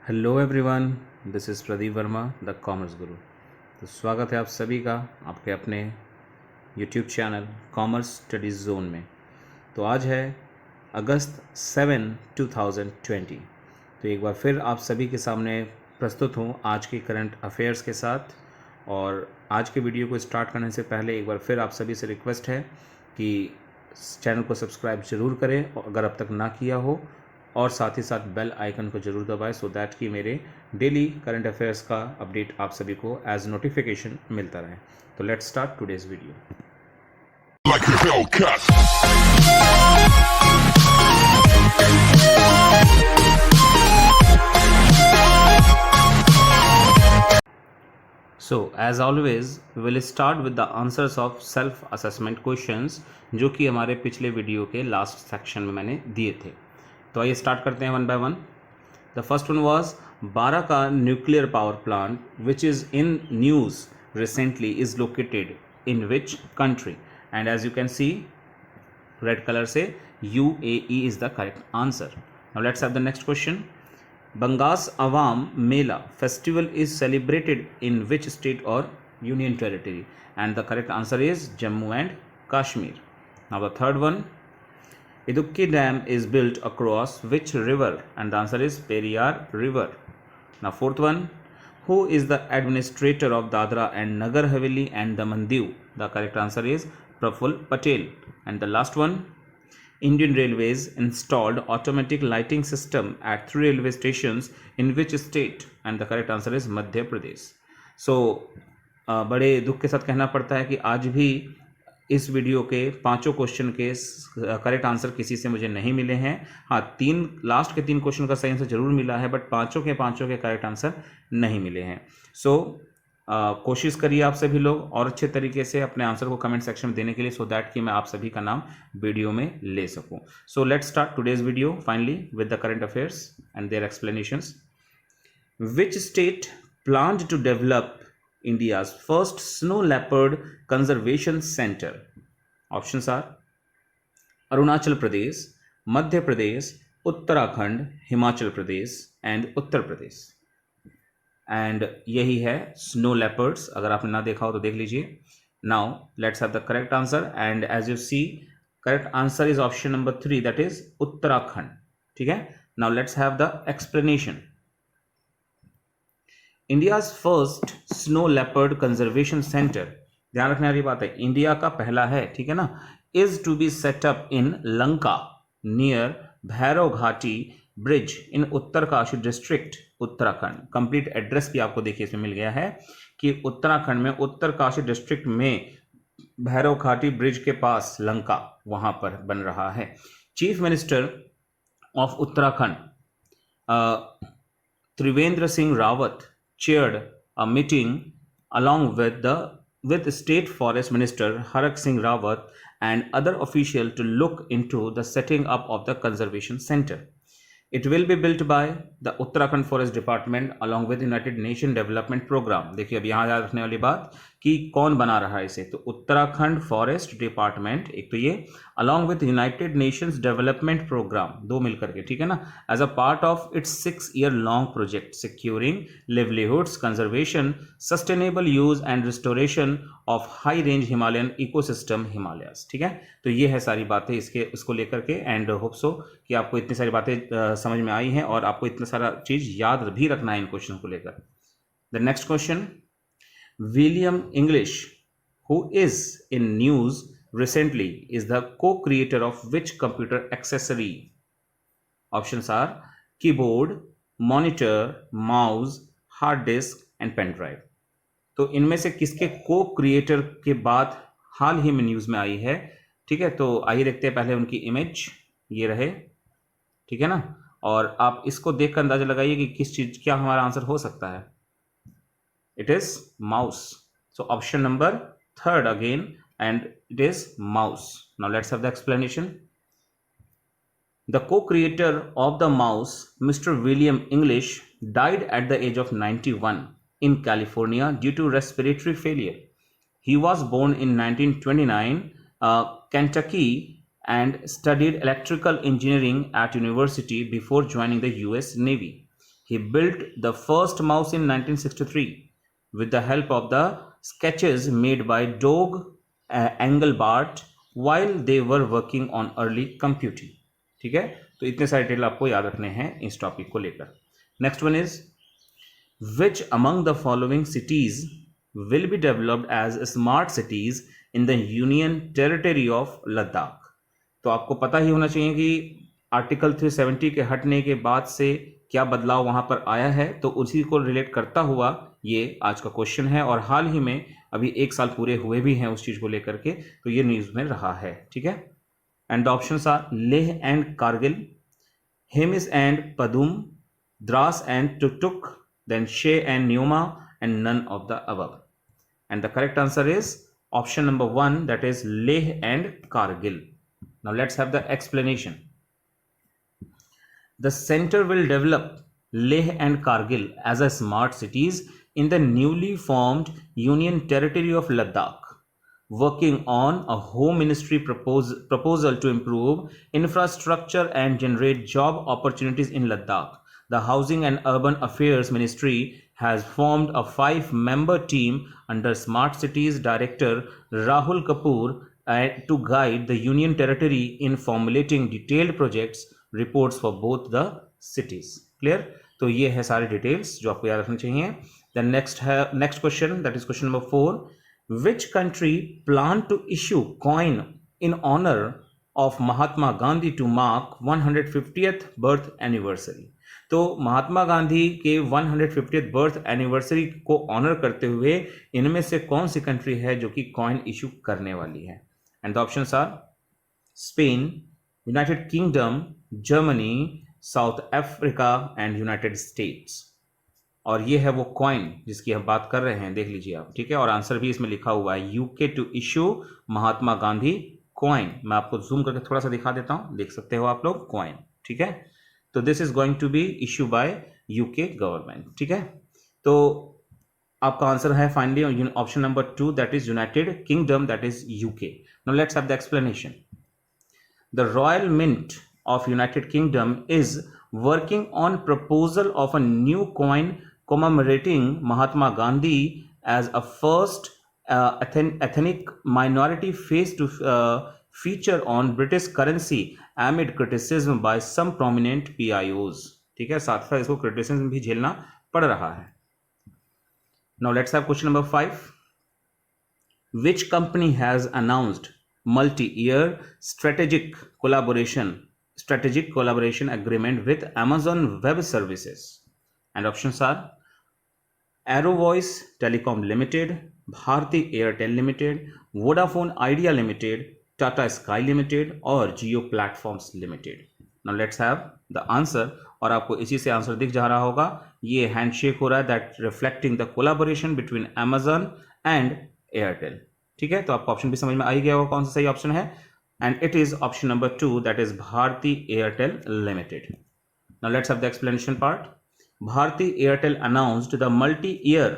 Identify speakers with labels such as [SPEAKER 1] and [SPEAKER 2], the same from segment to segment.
[SPEAKER 1] Hello everyone, this is Pradeep Verma, the commerce गुरु। तो स्वागत है आप सभी का आपके अपने YouTube channel commerce studies zone में। तो आज है अगस्त 7, 2020। तो एक बार फिर आप सभी के सामने प्रस्तुत हूँ आज के करंट अफेयर्स के साथ। और आज के वीडियो को स्टार्ट करने से पहले एक बार फिर आप सभी से रिक्वेस्ट है कि चैनल को सब्सक्राइब ज़रूर करें अगर अब तक ना किया हो, और साथ ही साथ बेल आइकन को जरूर दबाएं सो दैट कि मेरे डेली करंट अफेयर्स का अपडेट आप सभी को एज नोटिफिकेशन मिलता रहे। तो let's start today's video.
[SPEAKER 2] Like a Hellcat.
[SPEAKER 1] So as always we will start with the answers of self assessment questions, जो कि हमारे पिछले वीडियो के लास्ट सेक्शन में मैंने दिए थे। तो आइए स्टार्ट करते हैं one by one. The first one was Baraka nuclear power plant, which is in news recently, is located in which country? And as you can see, red color say UAE is the correct answer. Now let's have the next question. Bangas Awam Mela festival is celebrated in which state or union territory? And the correct answer is Jammu and Kashmir. Now the third one. Idukki Dam is built across which river? And the answer is Periyar River. Now fourth one, who is the administrator of Dadra and Nagar Haveli and Daman Diu? The correct answer is Praful Patel. And the last one, Indian Railways installed automatic lighting system at 3 railway stations in which state? And the correct answer is Madhya Pradesh. So बड़े दुख के साथ कहना पड़ता है कि आज भी इस वीडियो के पांचों क्वेश्चन के करेक्ट आंसर किसी से मुझे नहीं मिले हैं। हाँ, लास्ट के 3 क्वेश्चन का सही आंसर जरूर मिला है, बट पांचों के करेक्ट आंसर नहीं मिले हैं। सो कोशिश करिए आप सभी लोग और अच्छे तरीके से अपने आंसर को कमेंट सेक्शन में देने के लिए, सो दैट कि मैं आप सभी का नाम वीडियो में ले सकूं। So let's start today's video finally with the current affairs and their explanations. Which state planned to develop India's first snow leopard conservation center? Options are Arunachal Pradesh, Madhya Pradesh, Uttarakhand, Himachal Pradesh and Uttar Pradesh. And यही है snow leopards। अगर आपने ना देखा हो तो देख लीजिए। Now let's have the correct answer, and as you see, correct answer is option number 3, that is Uttarakhand। ठीक है। Now let's have the explanation. India's first snow leopard conservation centre, ध्यान रखने वाली बात है, इंडिया का पहला है, ठीक है ना, is to be set up in Lanka near Bhairav Ghati bridge in Uttarkashi district Uttarakhand. Complete address भी आपको देखिए इसमें मिल गया है कि उत्तराखंड में उत्तरकाशी डिस्ट्रिक्ट में भैरव घाटी ब्रिज के पास लंका वहां पर बन रहा है। Chief minister of Uttarakhand Trivendra Singh Rawat chaired a meeting along with State Forest Minister Harak Singh Rawat and other officials to look into the setting up of the conservation center. It will be built by the Uttarakhand Forest Department along with United Nation Development Program। देखिए अब यहाँ याद रखने वाली बात कि कौन बना रहा है इसे, तो उत्तराखंड फॉरेस्ट डिपार्टमेंट एक तो ये, along with United Nations Development Program, दो मिलकर के, ठीक है ना, as a part of its 6-year long project securing livelihoods, conservation, sustainable use and restoration of high range Himalayan ecosystem Himalayas। ठीक है, तो ये है सारी बातें इसको लेकर के, एंड होप सो कि आपको इतनी सारी बातें समझ में आई हैं और आपको इतना सारा चीज याद भी रखना है इन क्वेश्चन को लेकर। The next question, William English who is in news recently is the co-creator of which computer accessory? Options are keyboard, monitor, mouse, hard disk and pen drive. तो इनमें से किसके co-creator के बात हाल ही में न्यूज में आई है? ठीक है, तो आइए देखते हैं पहले उनकी इमेज, ये रहे, ठीक है ना, और आप इसको देखकर अंदाजा लगाइए कि किस चीज क्या हमारा आंसर हो सकता है। It is mouse. So option number 3 again, and it is mouse. Now let's have the explanation. The co-creator of the mouse, Mr. William English, died at the age of 91 in California due to respiratory failure. He was born in 1929, Kentucky, and studied electrical engineering at university before joining the US Navy. He built the first mouse in 1963 with the help of the sketches made by Doug Engelbart while they were working on early computing. ठीक है, तो इतने सारे detail आपको याद रखने हैं इस टॉपिक को लेकर. Next one is which among the following cities will be developed as smart cities in the Union Territory of Ladakh? तो आपको पता ही होना चाहिए कि आर्टिकल 370 के हटने के बाद से क्या बदलाव वहां पर आया है, तो उसी को रिलेट करता हुआ ये आज का क्वेश्चन है. और हाल ही में अभी 1 साल पूरे हुए भी हैं उस चीज को लेकर के, तो ये न्यूज में रहा है. ठीक है, and the options are Leh and Kargil, Hemis and Padum, Dras and Turtuk, then She and Neuma, and none of the above. And the correct answer is option number 1, that is Leh and Kargil. Now let's have the explanation. The center will develop Leh and Kargil as a smart cities in the newly formed Union Territory of Ladakh, working on a Home Ministry proposal to improve infrastructure and generate job opportunities in Ladakh. The Housing and Urban Affairs Ministry has formed a 5-member team under Smart Cities Director Rahul Kapoor to guide the Union Territory in formulating detailed projects reports for both the cities. Clear? तो ये है सारे details जो आपको याद रखने चाहिए. Then next question, that is question number 4. Which country plan to issue coin in honor of Mahatma Gandhi to mark 150th birth anniversary? तो महात्मा गांधी के 150th बर्थ एनिवर्सरी को ऑनर करते हुए इनमें से कौन सी कंट्री है जो कि कॉइन इशू करने वाली है? And the options are Spain, United Kingdom, Germany, South Africa and United States. और ये है वो कॉइन जिसकी हम बात कर रहे हैं, देख लीजिए आप. ठीक है, और आंसर भी इसमें लिखा हुआ है, UK to issue Mahatma Gandhi coin. मैं आपको जूम करके थोड़ा सा दिखा देता हूं, देख सकते हो आप लोग कॉइन. ठीक है, तो this is going to be issue by UK government. ठीक है, तो आपका आंसर है finally option number 2, that is United Kingdom, that is UK. Now let's have the explanation. The royal mint of United Kingdom is working on proposal of a new coin commemorating Mahatma Gandhi as a first ethnic minority face to feature on British currency amid criticism by some prominent PIOs. ठीक है, साथ साथ इसको criticism भी झेलना पड़ रहा है. Now let's have question number 5. Which company has announced multi-year strategic collaboration agreement with Amazon Web Services? And options are Aerovoice Telecom Limited, Bharti Airtel Limited, Vodafone Idea Limited, Tata Sky Limited और Jio Platforms Limited. Now let's have the answer. और आपको इसी से answer दिख जा रहा होगा, ये हैंडशेक हो रहा है, that reflecting the collaboration between Amazon and Airtel. ठीक है, तो आपको ऑप्शन भी समझ में आ ही गया होगा कौन सा सही ऑप्शन है, and it is option number 2, that is Bharti Airtel limited. Now let's have the explanation part. Bharti Airtel announced the multi-year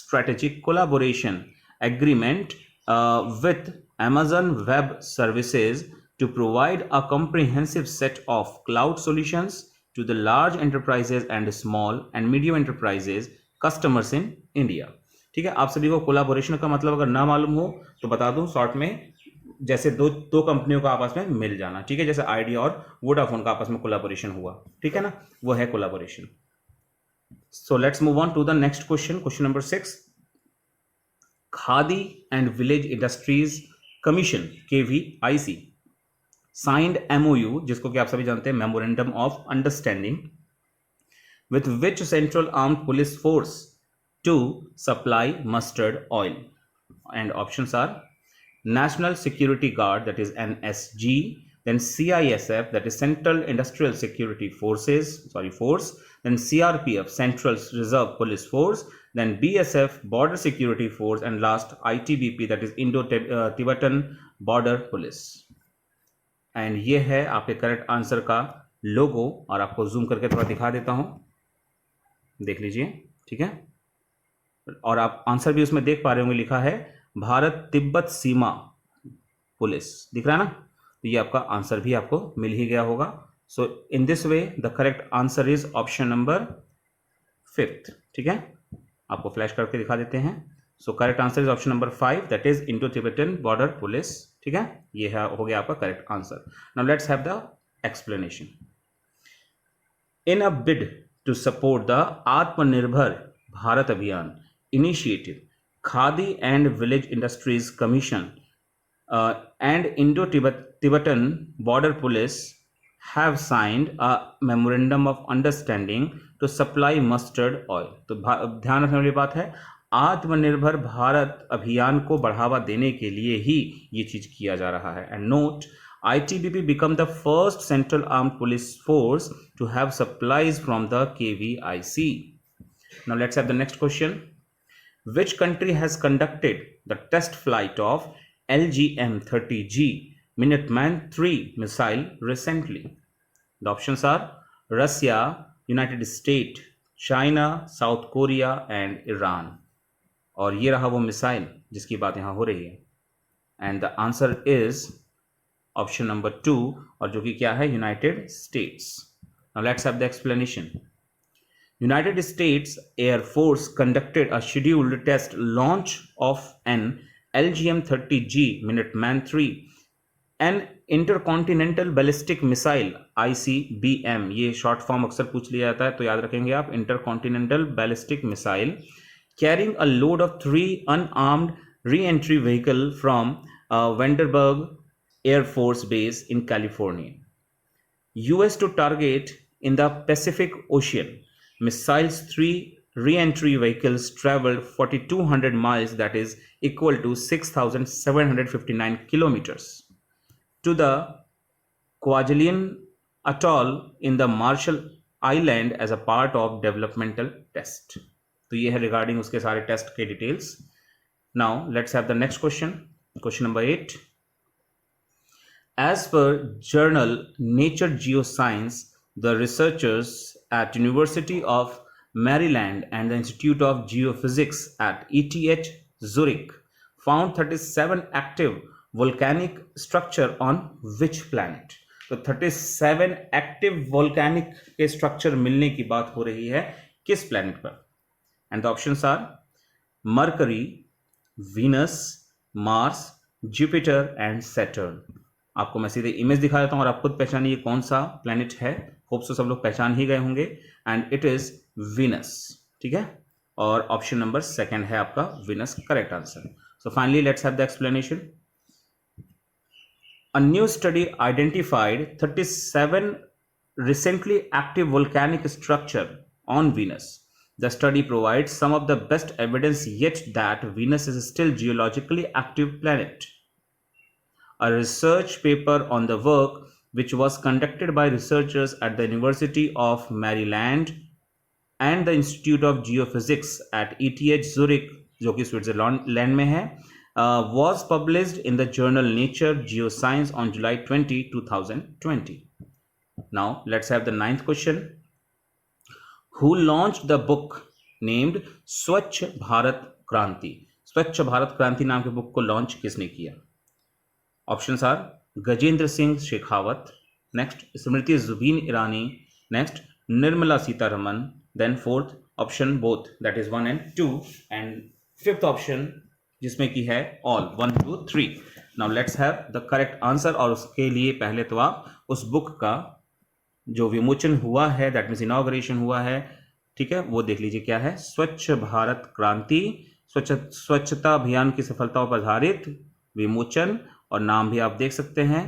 [SPEAKER 1] strategic collaboration agreement with Amazon Web Services to provide a comprehensive set of cloud solutions to the large enterprises and small and medium enterprises customers in India. ठीक है, आप सभी को collaboration का मतलब अगर ना मालूम हो तो बता दूं शॉर्ट में, जैसे दो कंपनियों का आपस में मिल जाना. ठीक है, जैसे आइडिया और वोडाफोन का आपस में कोलैबोरेशन हुआ. ठीक है ना, वो है collaboration. So let's move on to the next question. Question number 6. Khadi and Village Industries Commission KVIC signed MOU, जिसको कि आप सभी जानते हैं Memorandum of Understanding, with which Central Armed Police Force to supply mustard oil. And options are National Security Guard, that is NSG, then CISF, that is Central Industrial Security Force, then CRPF, Central Reserve Police Force, then BSF, Border Security Force, and last ITBP, that is Indo-Tibetan Border Police. And ये है आपके correct answer का लोगो, और आपको zoom करके थोड़ा दिखा देता हूं, देख लीजिए. ठीक है, और आप आंसर भी उसमें देख पा रहे होंगे, लिखा है भारत तिब्बत सीमा पुलिस, दिख रहा है ना. तो ये आपका आंसर भी आपको मिल ही गया होगा. So in this way the correct answer is option number 5th। ठीक है, आपको फ्लैश करके दिखा देते हैं। So correct answer is option number 5, that is Indo Tibetan border police. ठीक है, ये है हो गया आपका correct answer. Now let's have the explanation. In a bid to support the Atmanirbhar Bharat Abhiyan initiative, Khadi and Village Industries Commission and Indo-Tibetan Border Police have signed a memorandum of understanding to supply mustard oil। तो ध्यान रखने वाली बात है, आत्मनिर्भर भारत अभियान को बढ़ावा देने के लिए ही ये चीज किया जा रहा है। And note, ITBP became the first Central Armed Police Force to have supplies from the KVIC. Now let's have the next question. Which country has conducted the test flight of LGM-30G Minuteman III missile recently? The options are Russia, United States, China, South Korea and Iran. और ये रहा वो missile जिसकी बात यहाँ हो रही है। And the answer is option number 2, और जो कि क्या है, United States. Now let's have the explanation. United States Air Force conducted a scheduled test launch of an LGM-30G Minuteman III, an intercontinental ballistic missile ICBM, ये short form अक्सर पूछ लिया जाता है तो याद रखेंगे आप, intercontinental ballistic missile carrying a load of 3 unarmed reentry vehicle from Vandenberg Air Force Base in California. US to target in the Pacific Ocean. Missiles 3 re-entry vehicles traveled 4,200 miles, that is equal to 6,759 kilometers, to the Kwajalein Atoll in the Marshall Island as a part of developmental test. तो ये है regarding उसके सारे test के details. Now let's have the next question, question number 8। As per journal Nature Geoscience, the researchers at University of Maryland and the Institute of Geophysics at ETH Zurich found 37 active volcanic structure on which planet? तो 37 active volcanic के structure मिलने की बात हो रही है किस planet पर? And the options are Mercury, Venus, Mars, Jupiter and Saturn. आपको मैं सीधे इमेज दिखा देता हूं और आप खुद पहचानिए कौन सा प्लैनेट है। होप सो सब लोग पहचान ही गए होंगे, एंड इट इज वीनस। ठीक है, और ऑप्शन नंबर 2 है आपका Venus correct answer. So finally let's have the explanation. A new study identified 37 recently active volcanic structure on Venus. The study provides some of the best evidence yet that Venus is still geologically active planet. A research paper on the work, which was conducted by researchers at the University of Maryland and the Institute of Geophysics at ETH Zurich, जो कि Switzerland में है, was published in the journal Nature Geoscience on July 20, 2020. Now let's have the 9th question. Who launched the book named स्वच्छ भारत क्रांति? स्वच्छ भारत क्रांति नाम के बुक को लॉन्च किसने किया? Options are Gajendra Singh Shekhawat, next Smriti Zubin Irani, next Nirmala Sitharaman, then 4th option both, that is 1 and 2, and 5th option जिसमें की है all 1, 2, 3। Now let's have the correct answer, और उसके लिए पहले तो आप उस बुक का जो विमोचन हुआ है, दैट मीन्स इनॉग्रेशन हुआ है, ठीक है, वो देख लीजिए क्या है। स्वच्छ भारत क्रांति, स्वच्छता अभियान की सफलताओं पर आधारित विमोचन, और नाम भी आप देख सकते हैं,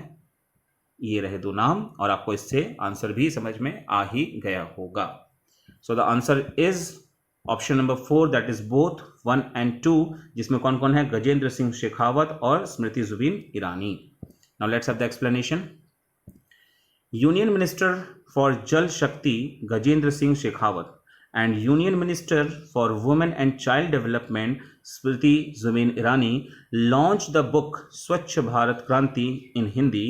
[SPEAKER 1] ये रहे 2 नाम, और आपको इससे आंसर भी समझ में आ ही गया होगा। So the answer is option number 4, that is both 1 and 2, जिसमें कौन कौन है? गजेंद्र सिंह शेखावत और Smriti Zubin Irani. Now let's have the explanation. Union minister for Jal Shakti Gajendra Singh Shekhawat and Union Minister for Women and Child Development Smriti Zubin Irani launched the book Swachh Bharat Kranti in Hindi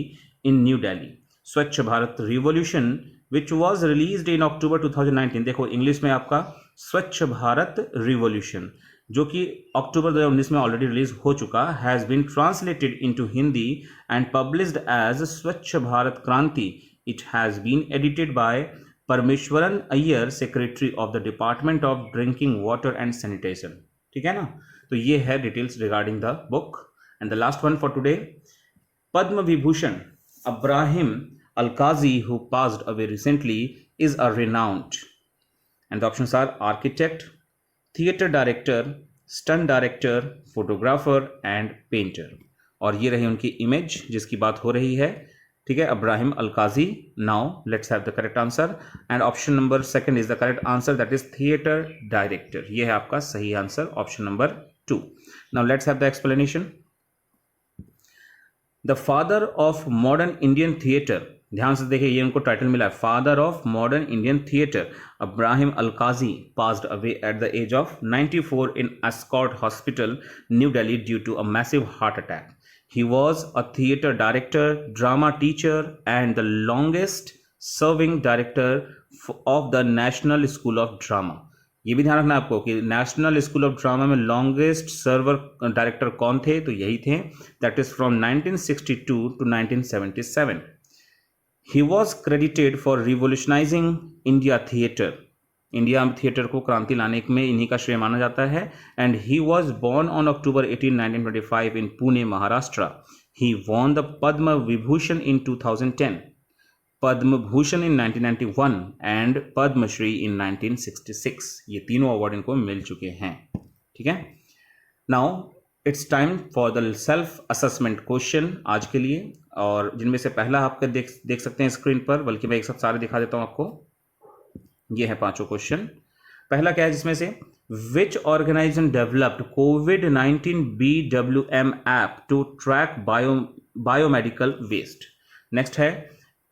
[SPEAKER 1] in New Delhi. Swachh Bharat Revolution, which was released in October 2019. देखो English में आपका स्वच्छ Bharat revolution, जो कि अक्टूबर 2019 में already release हो चुका, has been translated into Hindi and published as Swachh Bharat Kranti. It has been edited by Parameswaran Iyer secretary of the department of drinking water and sanitation. ठीक है ना, तो ये है details regarding the book. And the last one for today, Padma Vibhushan Ebrahim Alkazi who passed away recently is a renowned, and the options are architect, theater director, stunt director, photographer and painter। और ये रही उनकी इमेज जिसकी बात हो रही है। ठीक है, Ebrahim Alkazi. Now let's have the correct answer and option number second is the correct answer, that is theatre director. ये है आपका सही answer, option number 2। Now let's have the explanation. The father of modern Indian theatre, ध्यान से देखिए, ये उनको title मिला है, father of modern Indian theatre Ebrahim Alkazi passed away at the age of 94 in Escorts hospital, New Delhi, due to a massive heart attack. He was a theatre director, drama teacher, and the longest serving director of the National School of Drama। ये भी ध्यान रखना आपको कि national school of drama में longest server director कौन थे, तो यही थे, that is from 1962 to 1977। He was credited for revolutionizing India theatre। India theatre को क्रांति लाने में इन्हीं का श्रेय माना जाता है। And he was born on October 18, 1925 in Pune, Maharashtra. He won the Padma Vibhushan in 2010, Padma Bhushan in 1991 and Padmashri in 1966। ये तीनों अवार्ड इनको मिल चुके हैं। ठीक है, now it's time for the self assessment question आज के लिए, और जिनमें से पहला आपके देख सकते हैं स्क्रीन पर, बल्कि मैं एक साथ सारे दिखा देता हूं आपको। ये है पांचों क्वेश्चन। पहला क्या है जिसमें से, which organisation developed COVID-19 BWM app to track biomedical waste. Next है,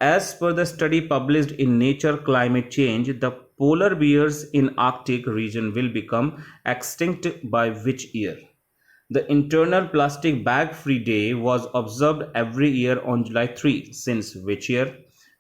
[SPEAKER 1] as per the study published in Nature Climate Change the polar bears in Arctic region will become extinct by which year. The internal plastic bag free day was observed every year on July 3 since which year?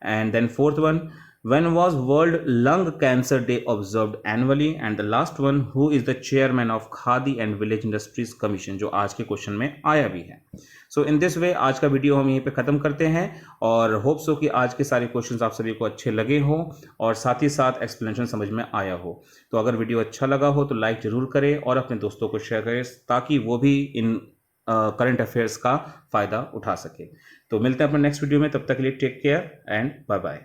[SPEAKER 1] And then fourth one, when was World Lung Cancer Day observed annually? And the last one, who is the chairman of Khadi and Village Industries Commission, जो आज के question में आया भी है। सो in this वे आज का video हम यहीं पे ख़त्म करते हैं, और होप सो कि आज के सारे क्वेश्चंस आप सभी को अच्छे लगे हों और साथ ही साथ एक्सप्लेनेशन समझ में आया हो। तो अगर वीडियो अच्छा लगा हो तो लाइक ज़रूर करें और अपने दोस्तों को शेयर करें, ताकि वो भी इन करंट अफेयर्स का फ़ायदा उठा सके। तो मिलते हैं अपने नेक्स्ट वीडियो में, तब तक के लिए take care and bye bye.